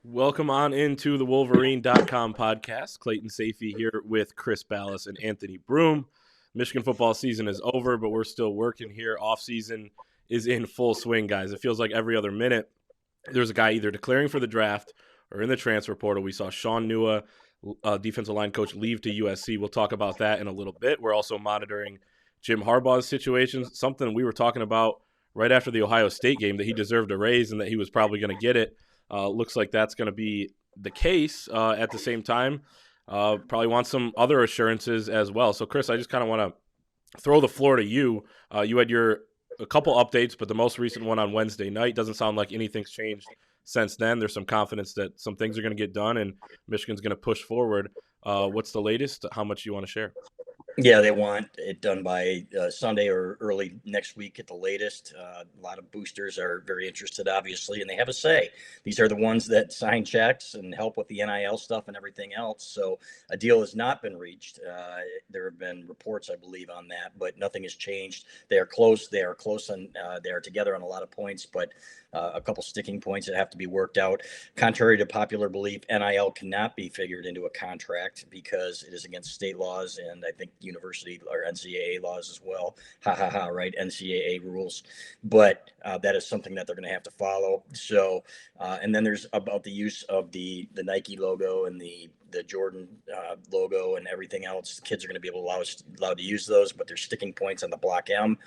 Welcome on into the Wolverine.com podcast. Clayton Sayfie here with Chris Balas and Anthony Broome. Michigan football season is over, but we're still working here. Off season is in full swing, guys. It feels like every other minute there's a guy either declaring for the draft or in the transfer portal. We saw Sean Nua, defensive line coach, leave to USC. We'll talk about that in a little bit. We're also monitoring Jim Harbaugh's situation, something we were talking about right after the Ohio State game, that he deserved a raise and that he was probably going to get it. Looks like that's going to be the case. At the same time, probably want some other assurances as well. So, Chris, I just kind of want to throw the floor to you. You had a couple updates, but the most recent one on Wednesday night. Doesn't sound like anything's changed since then. There's some confidence that some things are going to get done and Michigan's going to push forward. What's the latest? How much do you want to share? Yeah, they want it done by Sunday or early next week at the latest. A lot of boosters are very interested, obviously, and they have a say. These are the ones that sign checks and help with the NIL stuff and everything else. So a deal has not been reached. There have been reports, I believe, on that, but nothing has changed. They are close. They are close, and they are together on a lot of points, but a couple sticking points that have to be worked out. Contrary to popular belief, NIL cannot be figured into a contract because it is against state laws and I think university or NCAA laws as well. Ha ha ha, right? NCAA rules. But that is something that they're going to have to follow. So, and then there's about the use of the Nike logo and the Jordan logo and everything else. Kids are going to be allowed to use those, but there's sticking points on the Block M.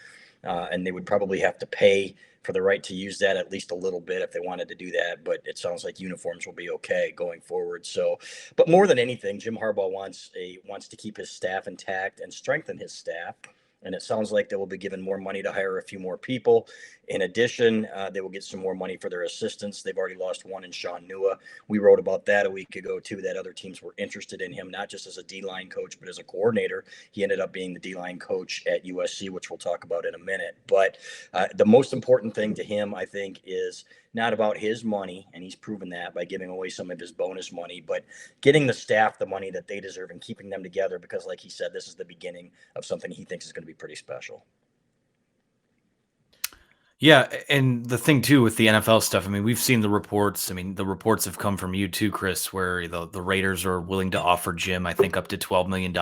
And they would probably have to pay for the right to use that at least a little bit if they wanted to do that. But it sounds like uniforms will be okay going forward. So, but more than anything, Jim Harbaugh wants to keep his staff intact and strengthen his staff. And it sounds like they will be given more money to hire a few more people. In addition, they will get some more money for their assistants. They've already lost one in Sean Nua. We wrote about that a week ago, too, that other teams were interested in him, not just as a D-line coach, but as a coordinator. He ended up being the D-line coach at USC, which we'll talk about in a minute. But the most important thing to him, I think, is not about his money, and he's proven that by giving away some of his bonus money, but getting the staff the money that they deserve and keeping them together because, like he said, this is the beginning of something he thinks is going to be pretty special. Yeah, and the thing too with the NFL stuff, I mean, we've seen the reports. I mean, the reports have come from you too, Chris, where the Raiders are willing to offer Jim, I think, up to $12 million.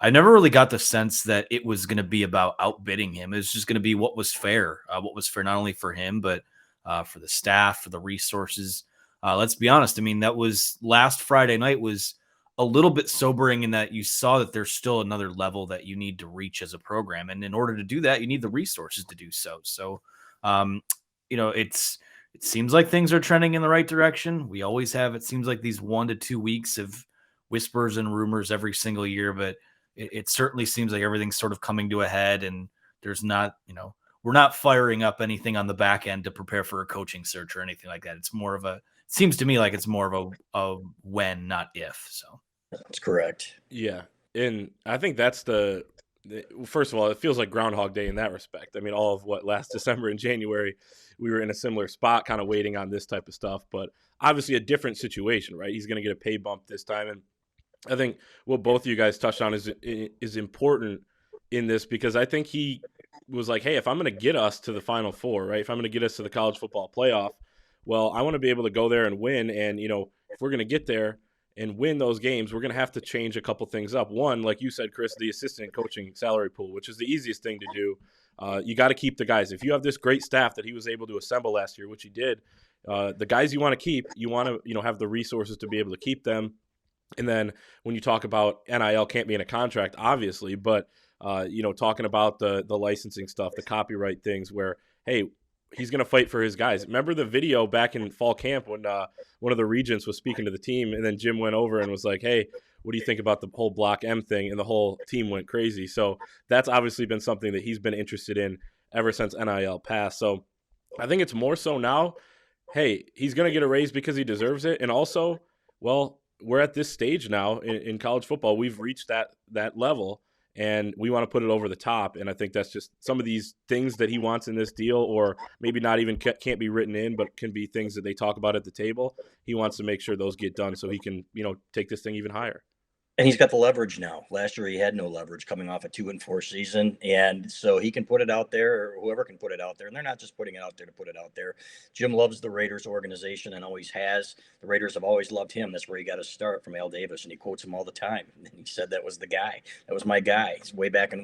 I never really got the sense that it was going to be about outbidding him. It was just going to be what was fair not only for him, but for the staff, for the resources. Let's be honest. I mean, that was last Friday night was a little bit sobering in that you saw that there's still another level that you need to reach as a program. And in order to do that, you need the resources to do so. So, it seems like things are trending in the right direction. We always have, it seems like these 1 to 2 weeks of whispers and rumors every single year, but it certainly seems like everything's sort of coming to a head and there's not, we're not firing up anything on the back end to prepare for a coaching search or anything like that. It's more of it seems to me like it's more of a when, not if. So that's correct. Yeah. And I think that's first of all, it feels like Groundhog Day in that respect. I mean, all of last December and January, we were in a similar spot, kind of waiting on this type of stuff, but obviously a different situation, right? He's going to get a pay bump this time. And I think what both of you guys touched on is important in this, because I think he was like, hey, if I'm going to get us to the Final Four, right? If I'm going to get us to the college football playoff, well, I want to be able to go there and win. And, if we're going to get there and win those games, we're going to have to change a couple things up. One, like you said, Chris, the assistant coaching salary pool, which is the easiest thing to do. You got to keep the guys. If you have this great staff that he was able to assemble last year, which he did, the guys you want to keep, you want to have the resources to be able to keep them. And then when you talk about NIL can't be in a contract, obviously, but talking about the licensing stuff, the copyright things where, hey, he's going to fight for his guys. Remember the video back in fall camp when one of the regents was speaking to the team, and then Jim went over and was like, hey, what do you think about the whole Block M thing? And the whole team went crazy. So that's obviously been something that he's been interested in ever since NIL passed. So I think it's more so now, hey, he's going to get a raise because he deserves it. And also, well, we're at this stage now in college football. We've reached that level. And we want to put it over the top. And I think that's just some of these things that he wants in this deal, or maybe not even can't be written in, but can be things that they talk about at the table. He wants to make sure those get done so he can, take this thing even higher. And he's got the leverage now. Last year he had no leverage coming off a 2-4 season, and so he can put it out there, or whoever can put it out there. And they're not just putting it out there to put it out there. Jim loves the Raiders organization and always has. The Raiders have always loved him. That's where he got his start from Al Davis, and he quotes him all the time. And he said that was the guy. That was my guy. It's way back in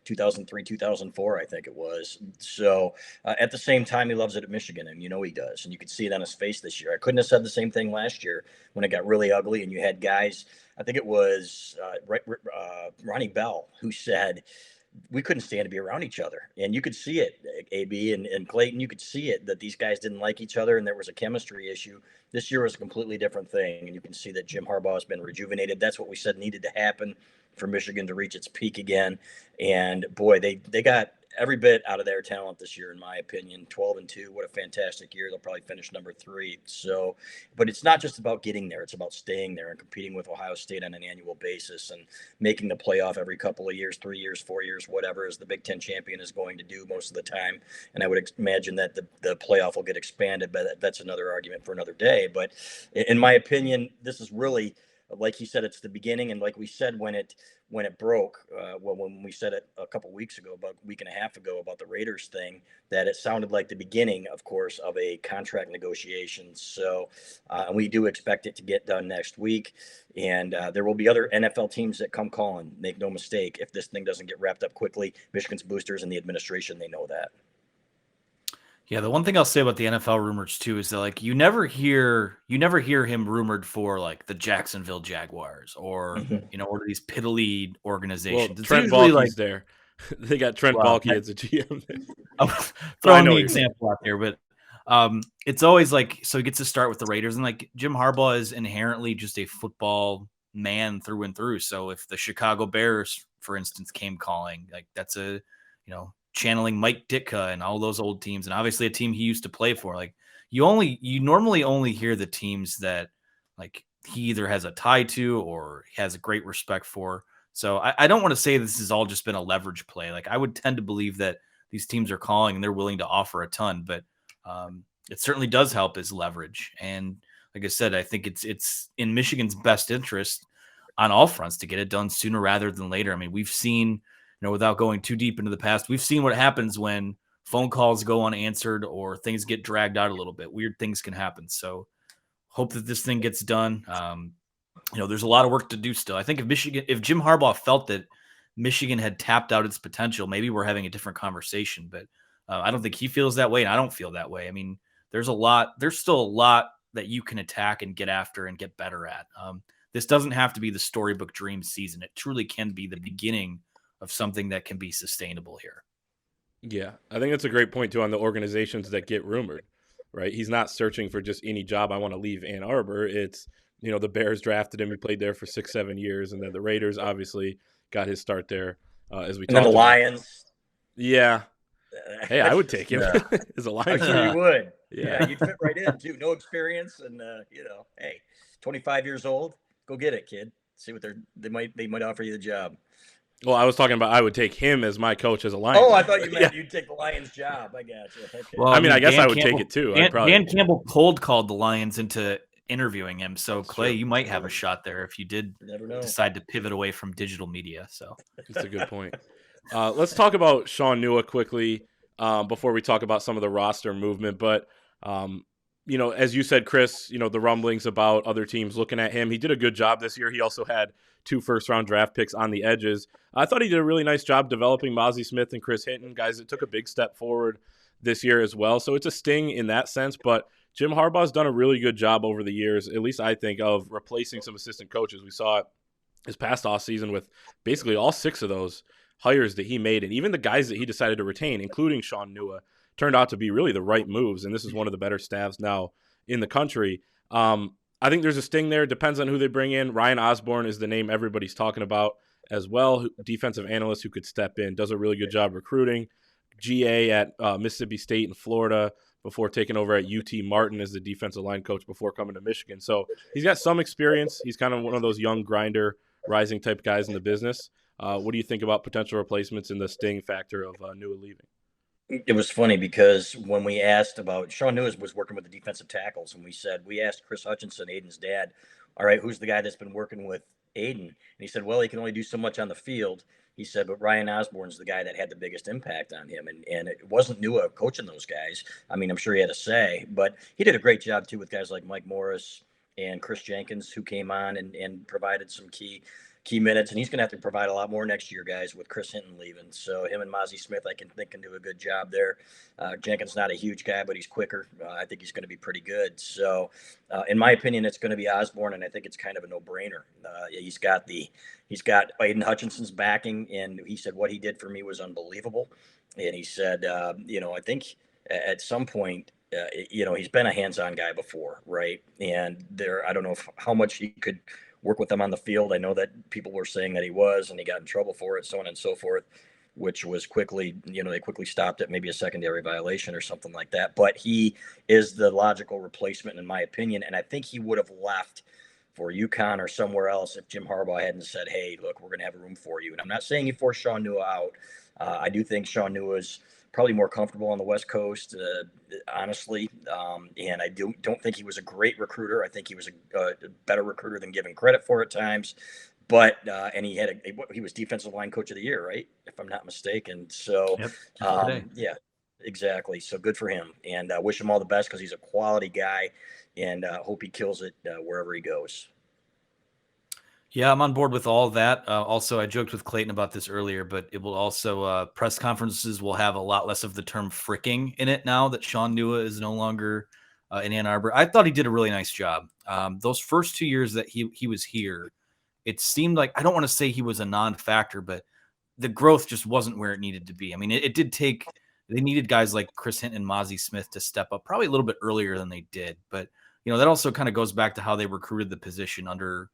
2003, 2004, I think it was. So at the same time, he loves it at Michigan, and he does. And you could see it on his face this year. I couldn't have said the same thing last year when it got really ugly, and you had guys. I think it was Ronnie Bell who said we couldn't stand to be around each other. And you could see it, AB and Clayton, you could see it that these guys didn't like each other and there was a chemistry issue. This year was a completely different thing. And you can see that Jim Harbaugh has been rejuvenated. That's what we said needed to happen for Michigan to reach its peak again. And boy, they got every bit out of their talent this year, in my opinion. 12-2, what a fantastic year. They'll probably finish number 3. So, but it's not just about getting there. It's about staying there and competing with Ohio State on an annual basis and making the playoff every couple of years, 3 years, 4 years, whatever, as the Big Ten champion is going to do most of the time. And I would imagine that the playoff will get expanded, but that's another argument for another day. But in my opinion, this is really, like he said, it's the beginning. And like we said, when it broke, when we said it a couple weeks ago, about a week and a half ago, about the Raiders thing, that it sounded like the beginning, of course, of a contract negotiation. So we do expect it to get done next week. And there will be other NFL teams that come calling. Make no mistake, if this thing doesn't get wrapped up quickly, Michigan's boosters and the administration, they know that. Yeah, the one thing I'll say about the NFL rumors too is that like you never hear him rumored for like the Jacksonville Jaguars or or these piddly organizations. Well, it's Trent usually Baalke's there. They got Trent Baalke as a GM. I'm throwing the example out there, but it's always like, so he gets to start with the Raiders, and like Jim Harbaugh is inherently just a football man through and through. So if the Chicago Bears, for instance, came calling, like that's a channeling Mike Ditka and all those old teams, and obviously a team he used to play for. Like you normally only hear the teams that like he either has a tie to or has a great respect for. So I don't want to say this has all just been a leverage play. Like I would tend to believe that these teams are calling and they're willing to offer a ton, but it certainly does help as leverage. And like I said, I think it's in Michigan's best interest on all fronts to get it done sooner rather than later. I mean, we've seen, without going too deep into the past, we've seen what happens when phone calls go unanswered or things get dragged out a little bit. Weird things can happen. So hope that this thing gets done. There's a lot of work to do still. I think if Jim Harbaugh felt that Michigan had tapped out its potential, maybe we're having a different conversation, but I don't think he feels that way. And I don't feel that way. I mean, there's still a lot that you can attack and get after and get better at. This doesn't have to be the storybook dream season. It truly can be the beginning of something that can be sustainable here. Yeah, I think that's a great point too on the organizations that get rumored, right? He's not searching for just any job. I want to leave Ann Arbor. It's, the Bears drafted him. He played there for 6-7 years. And then the Raiders obviously got his start there as we talked about. And the Lions. Yeah. Hey, I would take him as a Lions. I'm sure you would. Yeah, you'd fit right in too. No experience. And, hey, 25 years old, go get it, kid. See what they might offer you the job. Well, I was talking about I would take him as my coach as a Lions. Oh, I thought you meant you'd take the Lions job. I got you. Okay. Well, I mean, I guess I would take it too. Dan Campbell cold called the Lions into interviewing him. So, that's Clay, true. You might have a shot there if you did decide to pivot away from digital media. So that's a good point. Let's talk about Sean Nua quickly before we talk about some of the roster movement. But, as you said, Chris, the rumblings about other teams looking at him. He did a good job this year. He also had 2 first-round draft picks on the edges. I thought he did a really nice job developing Mozzie Smith and Chris Hinton, guys that took a big step forward this year as well. So it's a sting in that sense, but Jim Harbaugh's done a really good job over the years, at least I think, of replacing some assistant coaches. We saw it this past offseason with basically all 6 of those hires that he made, and even the guys that he decided to retain, including Sean Nua, turned out to be really the right moves, and this is one of the better staffs now in the country. I think there's a sting there. It depends on who they bring in. Ryan Osborne is the name everybody's talking about as well, defensive analyst who could step in, does a really good job recruiting. GA at Mississippi State and Florida before taking over at UT Martin as the defensive line coach before coming to Michigan. So he's got some experience. He's kind of one of those young grinder, rising type guys in the business. What do you think about potential replacements and the sting factor of Nua leaving? It was funny because when we asked about Sean Nua was working with the defensive tackles, and we asked Chris Hutchinson, Aiden's dad, all right, who's the guy that's been working with Aiden. And he said, well, he can only do so much on the field. He said, but Ryan Osborne's the guy that had the biggest impact on him. And it wasn't Nua coaching those guys. I mean, I'm sure he had a say, but he did a great job, too, with guys like Mike Morris and Chris Jenkins, who came on and provided some key minutes. And he's going to have to provide a lot more next year, guys, with Chris Hinton leaving. So him and Mozzie Smith, I think, can do a good job there. Jenkins not a huge guy, but he's quicker. I think he's going to be pretty good. So in my opinion, it's going to be Osborne, and I think it's kind of a no-brainer. He's got Aiden Hutchinson's backing, and he said what he did for me was unbelievable. And he said, I think at some point, he's been a hands-on guy before, right? And I don't know how much he could work with them on the field. I know that people were saying that he was, and he got in trouble for it, so on and so forth, which was quickly, they quickly stopped it, maybe a secondary violation or something like that. But he is the logical replacement, in my opinion. And I think he would have left for UConn or somewhere else if Jim Harbaugh hadn't said, hey, look, we're going to have a room for you. And I'm not saying he forced Sean Nua out. I do think Sean Nua is probably more comfortable on the West Coast, honestly. And I don't think he was a great recruiter. I think he was a better recruiter than given credit for at times. But and he was defensive line coach of the year, right? If I'm not mistaken. So, yep, yeah, exactly. So good for him, and wish him all the best because he's a quality guy, and hope he kills it wherever he goes. Yeah, I'm on board with all that. Also, I joked with Clayton about this earlier, but it will also press conferences will have a lot less of the term fricking in it now that Sean Nua is no longer in Ann Arbor. I thought he did a really nice job. Those first 2 years that he was here, it seemed like, I don't want to say he was a non-factor, but the growth just wasn't where it needed to be. I mean, it did take, they needed guys like Chris Hinton and Mozzie Smith to step up probably a little bit earlier than they did. But, that also kind of goes back to how they recruited the position under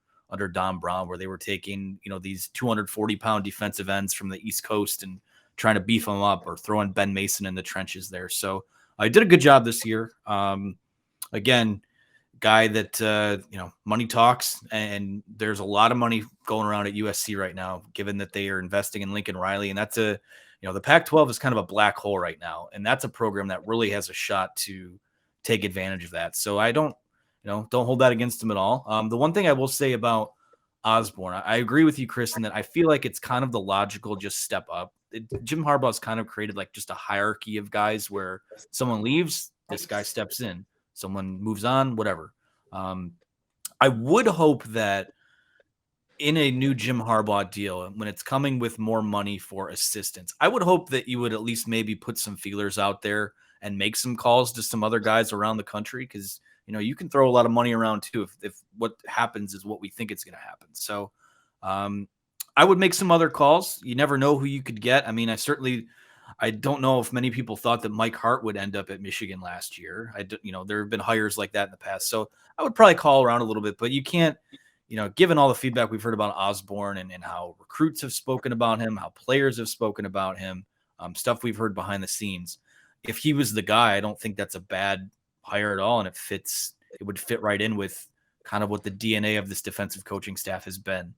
Don Brown, where they were taking, these 240-pound defensive ends from the East Coast and trying to beef them up or throwing Ben Mason in the trenches there. So I did a good job this year. Again, guy that, money talks, and there's a lot of money going around at USC right now, given that they are investing in Lincoln Riley. And that's the Pac-12 is kind of a black hole right now. And that's a program that really has a shot to take advantage of that. So I don't hold that against him at all. The one thing I will say about Osborne, I agree with you, Chris, in that I feel like it's kind of the logical just step up. Jim Harbaugh's kind of created like just a hierarchy of guys where someone leaves, this guy steps in. Someone moves on, whatever. I would hope that in a new Jim Harbaugh deal, when it's coming with more money for assistants, I would hope that you would at least maybe put some feelers out there and make some calls to some other guys around the country, because you can throw a lot of money around too if what happens is what we think it's going to happen. So I would make some other calls. You never know who you could get. I mean, I don't know if many people thought that Mike Hart would end up at Michigan last year. There have been hires like that in the past. So I would probably call around a little bit, but you can't, given all the feedback we've heard about Osborne and how recruits have spoken about him, how players have spoken about him, stuff we've heard behind the scenes. If he was the guy, I don't think that's a bad hire at all. And it would fit right in with kind of what the DNA of this defensive coaching staff has been.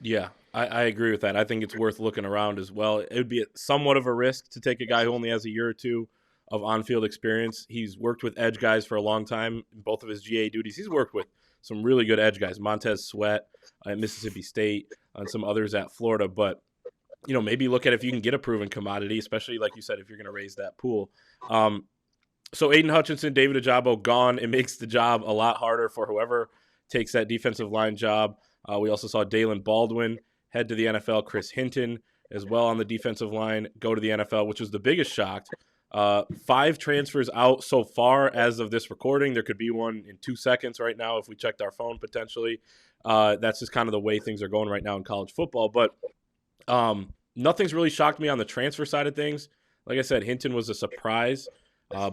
Yeah, I agree with that. I think it's worth looking around as well. It would be somewhat of a risk to take a guy who only has a year or two of on-field experience. He's worked with edge guys for a long time in both of his GA duties. He's worked with some really good edge guys, Montez Sweat at Mississippi State and some others at Florida. But, maybe look at if you can get a proven commodity, especially like you said, if you're going to raise that pool. So Aiden Hutchinson, David Ojabo gone. It makes the job a lot harder for whoever takes that defensive line job. We also saw Dalen Baldwin head to the NFL, Chris Hinton as well on the defensive line go to the NFL, which was the biggest shock. 5 transfers out so far as of this recording. There could be one in 2 seconds right now if we checked our phone potentially. That's just kind of the way things are going right now in college football. But nothing's really shocked me on the transfer side of things. Like I said, Hinton was a surprise.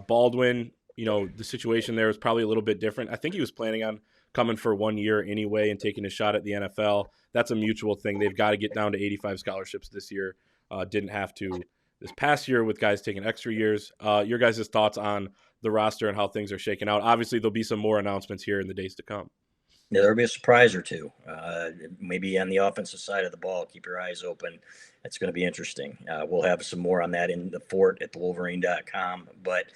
Baldwin, the situation there was probably a little bit different. I think he was planning on coming for 1 year anyway and taking a shot at the NFL. That's a mutual thing. They've got to get down to 85 scholarships this year. Didn't have to this past year with guys taking extra years. Your guys' thoughts on the roster and how things are shaking out. Obviously, there'll be some more announcements here in the days to come. Yeah, there'll be a surprise or two. Maybe on the offensive side of the ball, keep your eyes open. It's going to be interesting. We'll have some more on that in the fort at thewolverine.com, but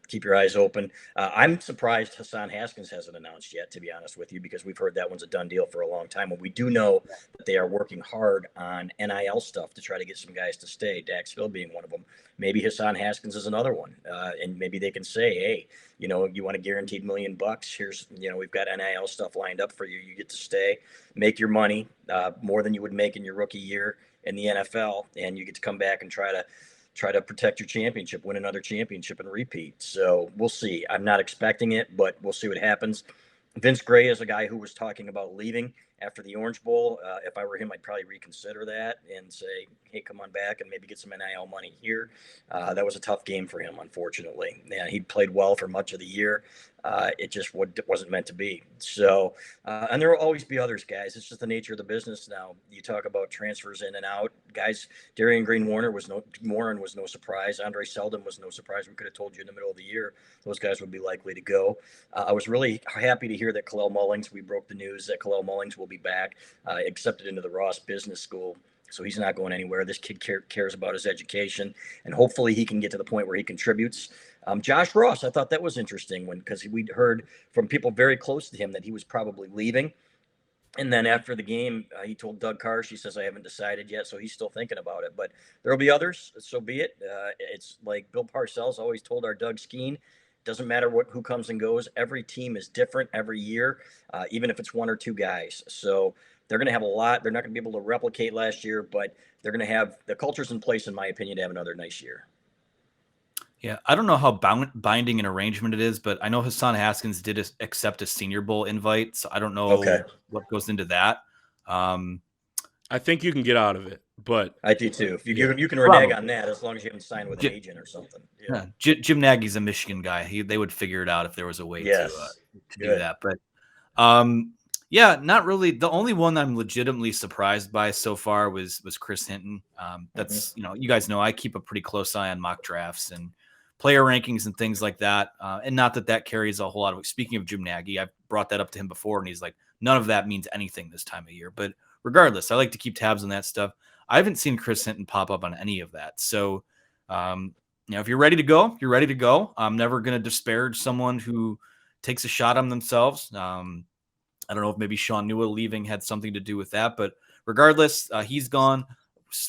keep your eyes open. I'm surprised Hassan Haskins hasn't announced yet, to be honest with you, because we've heard that one's a done deal for a long time. And we do know that they are working hard on NIL stuff to try to get some guys to stay, Dax Hill being one of them. Maybe Hassan Haskins is another one. And maybe they can say, hey, you want a guaranteed $1 million. Here's, we've got NIL stuff lined up for you. You get to stay, make your money, more than you would make in your rookie year in the NFL, and you get to come back and try to protect your championship, win another championship, and repeat. So we'll see. I'm not expecting it, but we'll see what happens. Vince Gray is a guy who was talking about leaving after the Orange Bowl. If I were him, I'd probably reconsider that and say, hey, come on back and maybe get some NIL money here. That was a tough game for him, unfortunately. Yeah, he played well for much of the year. It just wasn't meant to be. So, and there will always be others, guys. It's just the nature of the business now. You talk about transfers in and out. Guys, Darian Green-Warren was no surprise. Andre Seldon was no surprise. We could have told you in the middle of the year those guys would be likely to go. I was really happy to hear that Kalel Mullings, we broke the news that Kalel Mullings will be back, accepted into the Ross Business School. So he's not going anywhere. This kid cares about his education, and hopefully he can get to the point where he contributes. Josh Ross, I thought that was interesting because we'd heard from people very close to him that he was probably leaving. And then after the game, he told Doug Karsh, he says, I haven't decided yet. So he's still thinking about it. But there'll be others. So be it. It's like Bill Parcells always told our Doug Skeen, doesn't matter who comes and goes. Every team is different every year, even if it's one or two guys. So they're going to have a lot. They're not going to be able to replicate last year, but they're going to have the culture's in place, in my opinion, to have another nice year. Yeah, I don't know how binding an arrangement it is, but I know Hassan Haskins did accept a Senior Bowl invite, so I don't know what goes into that. I think you can get out of it, but I do too. If you can renege on that as long as you haven't signed with an agent or something. Yeah. Jim Nagy's a Michigan guy. They would figure it out if there was a way to do that. But yeah, not really. The only one I'm legitimately surprised by so far was Chris Hinton. That's you guys know I keep a pretty close eye on mock drafts and player rankings and things like that. And not that carries a whole lot of. Speaking of Jim Nagy, I've brought that up to him before, and he's like, none of that means anything this time of year. But regardless, I like to keep tabs on that stuff. I haven't seen Chris Hinton pop up on any of that. So, if you're ready to go, you're ready to go. I'm never going to disparage someone who takes a shot on themselves. I don't know if maybe Sean Newell leaving had something to do with that, but regardless, he's gone.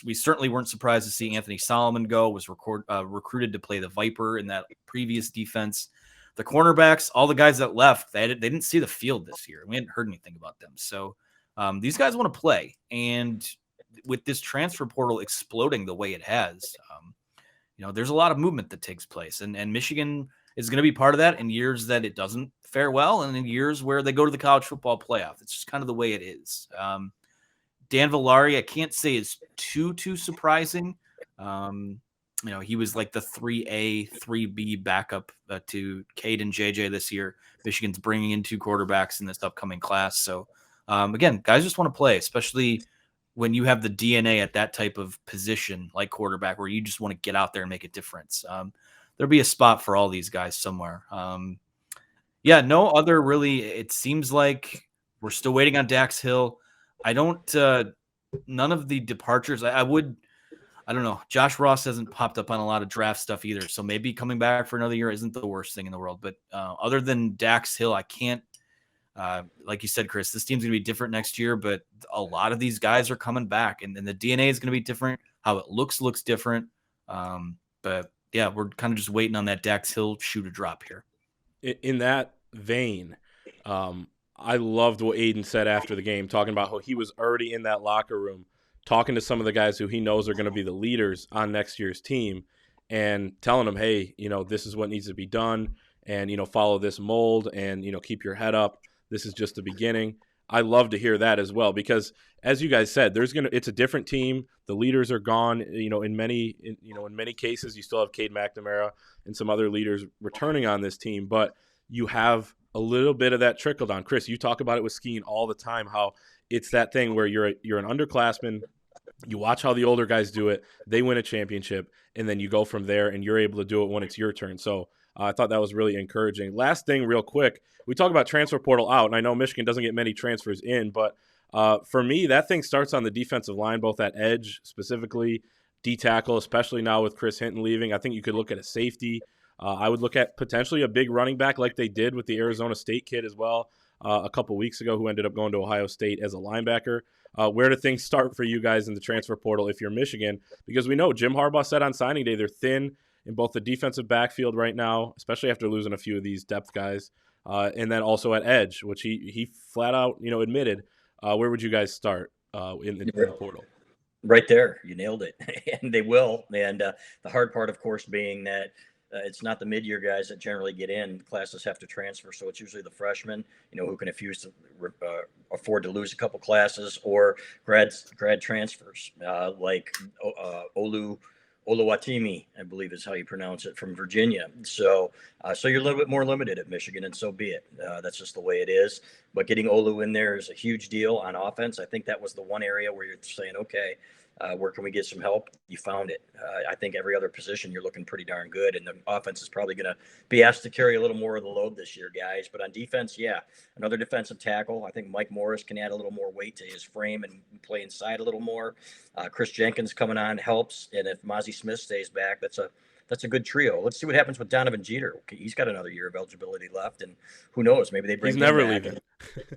We certainly weren't surprised to see Anthony Solomon go, was recruited to play the Viper in that previous defense. The cornerbacks, all the guys that left, they didn't see the field this year. We hadn't heard anything about them. So these guys want to play. And with this transfer portal exploding the way it has, there's a lot of movement that takes place. And Michigan is going to be part of that in years that it doesn't fare well and in years where they go to the college football playoff. It's just kind of the way it is. Dan Villari, I can't say is too surprising. He was like the 3A, 3B backup to Cade and JJ this year. Michigan's bringing in 2 quarterbacks in this upcoming class. So, again, guys just want to play, especially when you have the DNA at that type of position like quarterback where you just want to get out there and make a difference. There'll be a spot for all these guys somewhere. No other really. It seems like we're still waiting on Dax Hill. None of the departures. I don't know. Josh Ross hasn't popped up on a lot of draft stuff either. So maybe coming back for another year isn't the worst thing in the world. But other than Dax Hill, I can't, like you said, Chris, this team's going to be different next year, but a lot of these guys are coming back and the DNA is going to be different. How it looks different. But yeah, we're kind of just waiting on that Dax Hill shoe to drop here. In that vein, I loved what Aiden said after the game, talking about how he was already in that locker room, talking to some of the guys who he knows are going to be the leaders on next year's team and telling them, hey, this is what needs to be done and, follow this mold and, keep your head up. This is just the beginning. I love to hear that as well because, as you guys said, it's a different team. The leaders are gone. In many cases, you still have Cade McNamara and some other leaders returning on this team, but you have a little bit of that trickle down. Chris, you talk about it with Skeen all the time, how it's that thing where you're an underclassman. You watch how the older guys do it. They win a championship, and then you go from there, and you're able to do it when it's your turn. So I thought that was really encouraging. Last thing real quick, we talk about transfer portal out, and I know Michigan doesn't get many transfers in, but For me, that thing starts on the defensive line, both at edge specifically, D tackle, especially now with Chris Hinton leaving. I think you could look at a safety. I would look at potentially a big running back like they did with the Arizona State kid as well a couple weeks ago, who ended up going to Ohio State as a linebacker. Where do things start for you guys in the transfer portal if you're Michigan? Because we know Jim Harbaugh said on signing day they're thin in both the defensive backfield right now, especially after losing a few of these depth guys, and then also at edge, which he flat out admitted. Where would you guys start in the portal? Right there, you nailed it, and they will. And the hard part, of course, being that it's not the mid-year guys that generally get in. Classes have to transfer, so it's usually the freshmen, who can afford to lose a couple classes, or grad transfers like Oluwatimi, I believe is how you pronounce it, from Virginia. So you're a little bit more limited at Michigan, and so be it. That's just the way it is. But getting Olu in there is a huge deal on offense. I think that was the one area where you're saying, okay, where can we get some help? You found it. I think every other position you're looking pretty darn good, and the offense is probably going to be asked to carry a little more of the load this year, guys. But on defense, yeah, another defensive tackle. I think Mike Morris can add a little more weight to his frame and play inside a little more. Chris Jenkins coming on helps, and if Mozzie Smith stays back, that's a good trio. Let's see what happens with Donovan Jeter. He's got another year of eligibility left, and who knows? Maybe they bring him back. He's never leaving.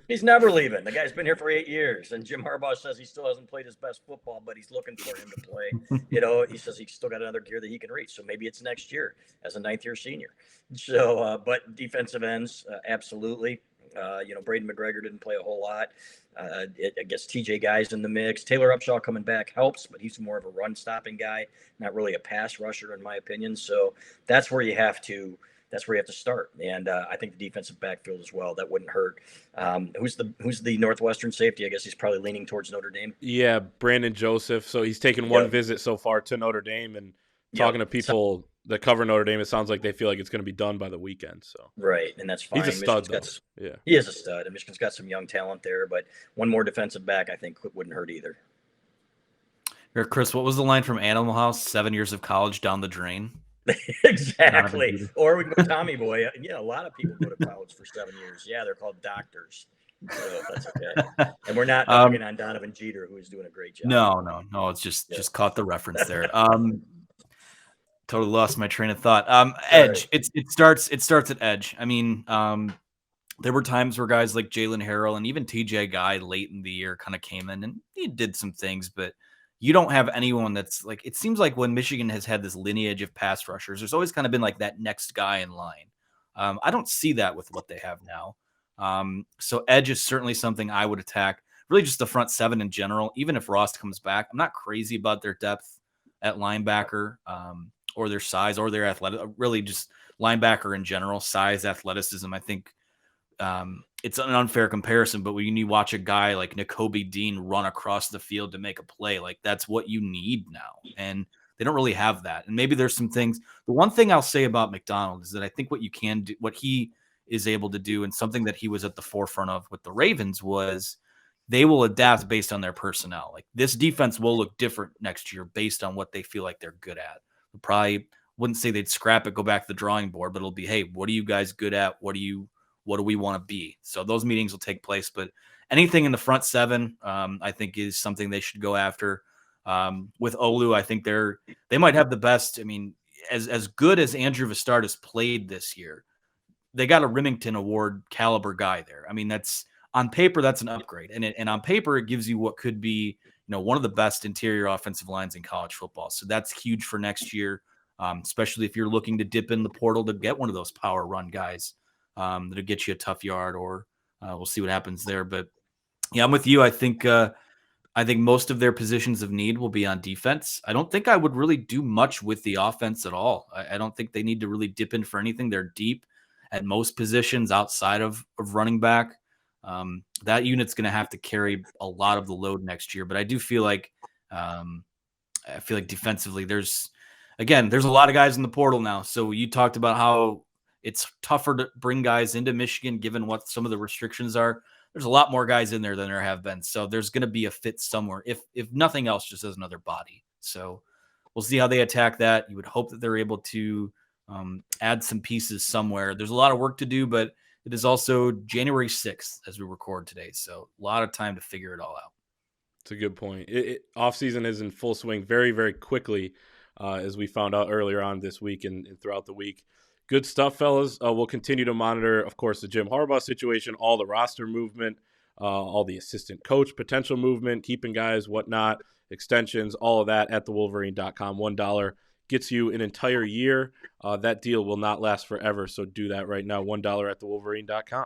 He's never leaving. The guy's been here for 8 years, and Jim Harbaugh says he still hasn't played his best football, but he's looking for him to play. He says he's still got another gear that he can reach, so maybe it's next year as a ninth-year senior. So, but defensive ends, absolutely. Braden McGregor didn't play a whole lot. I guess TJ Guy's in the mix. Taylor Upshaw coming back helps, but he's more of a run-stopping guy, not really a pass rusher, in my opinion. So that's where you have to start. And I think the defensive backfield as well, that wouldn't hurt. Who's the Northwestern safety? I guess he's probably leaning towards Notre Dame. Yeah, Brandon Joseph. So he's taken one visit so far to Notre Dame, and talking to people that cover Notre Dame, it sounds like they feel like it's going to be done by the weekend. So right, and that's fine. He's a stud, yeah, he is a stud. And Michigan's got some young talent there, but one more defensive back I think wouldn't hurt either. Here, Chris, what was the line from Animal House? 7 years of college down the drain. Exactly. Or we can go Tommy Boy. Yeah, a lot of people go to college for 7 years. Yeah, they're called doctors. So that's okay. And we're not talking on Donovan Jeter, who is doing a great job. No. It's just caught the reference there. Totally lost my train of thought. Edge. Right. It starts at edge. I mean, there were times where guys like Jalen Harrell and even TJ Guy late in the year kind of came in and he did some things, but you don't have anyone that's like, it seems like when Michigan has had this lineage of pass rushers, there's always kind of been like that next guy in line. I don't see that with what they have now. So edge is certainly something I would attack. Really just the front seven in general. Even if Ross comes back, I'm not crazy about their depth at linebacker or their size or their athletic. Really just linebacker in general, size, athleticism. I think it's an unfair comparison, but when you watch a guy like Nakobe Dean run across the field to make a play, like that's what you need now. And they don't really have that. And maybe there's some things. The one thing I'll say about McDonald is that I think what you can do, what he is able to do, and something that he was at the forefront of with the Ravens was they will adapt based on their personnel. Like this defense will look different next year based on what they feel like they're good at. Probably wouldn't say they'd scrap it, go back to the drawing board, but it'll be, hey, what are you guys good at? What do we want to be? So those meetings will take place, but anything in the front seven, I think is something they should go after. With Olu, I think they might have the best. I mean, as good as Andrew Vistardis played this year, they got a Remington Award caliber guy there. I mean, that's on paper, that's an upgrade. And on paper, it gives you what could be, one of the best interior offensive lines in college football. So that's huge for next year, especially if you're looking to dip in the portal to get one of those power run guys that'll get you a tough yard, or we'll see what happens there. But yeah, I'm with you. I think most of their positions of need will be on defense. I don't think I would really do much with the offense at all. I don't think they need to really dip in for anything. They're deep at most positions outside of running back. That unit's going to have to carry a lot of the load next year. But I do feel like defensively, there's a lot of guys in the portal now. So you talked about how it's tougher to bring guys into Michigan given what some of the restrictions are. There's a lot more guys in there than there have been. So there's going to be a fit somewhere, if nothing else, just as another body. So we'll see how they attack that. You would hope that they're able to add some pieces somewhere. There's a lot of work to do, but It is also January 6th as we record today, so a lot of time to figure it all out. It's a good point. Off season is in full swing very, very quickly, as we found out earlier on this week and throughout the week. Good stuff, fellas. We'll continue to monitor, of course, the Jim Harbaugh situation, all the roster movement, all the assistant coach potential movement, keeping guys, whatnot, extensions, all of that at thewolverine.com. $1 gets you an entire year. That deal will not last forever, so do that right now. $1 at thewolverine.com.